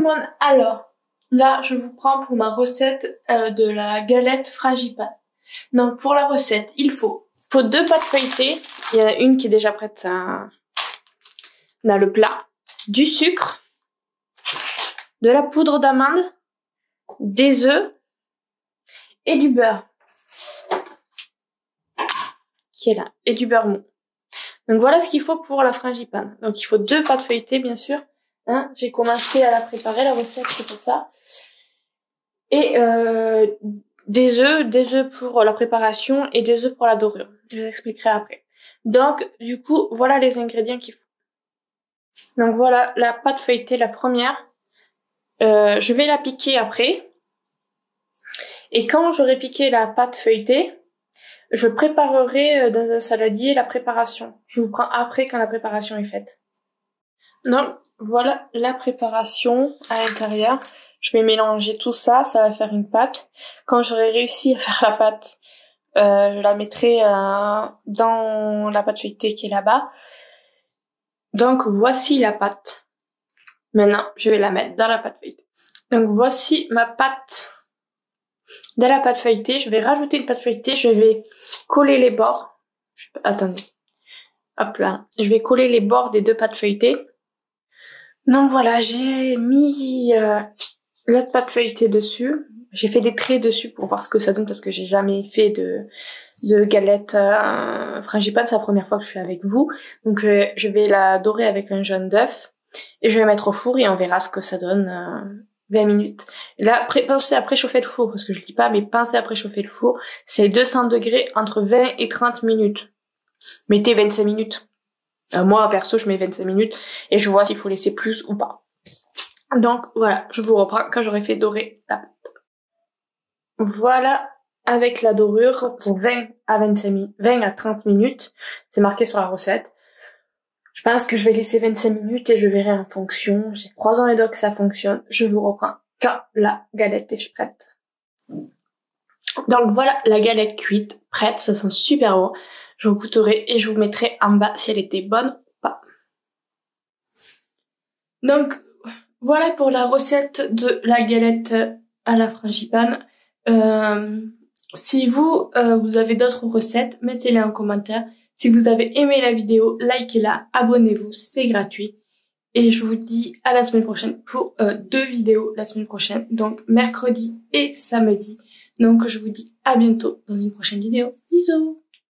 le monde, alors là je vous prends pour ma recette de la galette frangipane. Donc pour la recette, il faut 2 pâtes feuilletées, il y en a une qui est déjà prête dans le plat, du sucre, de la poudre d'amande, des œufs et du beurre qui est là, et du beurre mou. Donc voilà ce qu'il faut pour la frangipane. Donc il faut 2 pâtes feuilletées bien sûr. Hein, j'ai commencé à la préparer la recette, c'est pour ça. Et des œufs pour la préparation et des œufs pour la dorure. Je vous expliquerai après. Donc du coup voilà les ingrédients qu'il faut. Donc voilà la pâte feuilletée, la première. Je vais la piquer après. Et quand j'aurai piqué la pâte feuilletée, je préparerai dans un saladier la préparation. Je vous prends après quand la préparation est faite. Donc voilà la préparation à l'intérieur. Je vais mélanger tout ça, ça va faire une pâte. Quand j'aurai réussi à faire la pâte, je la mettrai dans la pâte feuilletée qui est là-bas. Donc voici la pâte. Maintenant, je vais la mettre dans la pâte feuilletée. Donc voici ma pâte dans la pâte feuilletée. Je vais rajouter une pâte feuilletée. Je vais coller les bords. Attendez. Hop là. Je vais coller les bords des 2 pâtes feuilletées. Donc voilà, j'ai mis l'autre pâte feuilletée dessus. J'ai fait des traits dessus pour voir ce que ça donne parce que j'ai jamais fait de galette frangipane. C'est la première fois que je suis avec vous. Donc je vais la dorer avec un jaune d'œuf et je vais mettre au four et on verra ce que ça donne 20 minutes. Là, pensez à préchauffer le four parce que je le dis pas, mais pensez à préchauffer le four. C'est 200 degrés entre 20 et 30 minutes. Mettez 25 minutes. Moi, perso, je mets 25 minutes et je vois s'il faut laisser plus ou pas. Donc, voilà, je vous reprends quand j'aurai fait dorer la pâte. Voilà, avec la dorure, pour 20 à 30 minutes. C'est marqué sur la recette. Je pense que je vais laisser 25 minutes et je verrai en fonction. J'ai 3 ans et demi que ça fonctionne. Je vous reprends quand la galette est prête. Donc voilà, la galette cuite, prête, ça sent super bon. Je vous goûterai et je vous mettrai en bas si elle était bonne ou pas. Donc voilà pour la recette de la galette à la frangipane. Si vous avez d'autres recettes, mettez-les en commentaire. Si vous avez aimé la vidéo, likez-la, abonnez-vous, c'est gratuit. Et je vous dis à la semaine prochaine pour 2 vidéos la semaine prochaine, donc mercredi et samedi. Donc je vous dis à bientôt dans une prochaine vidéo. Bisous!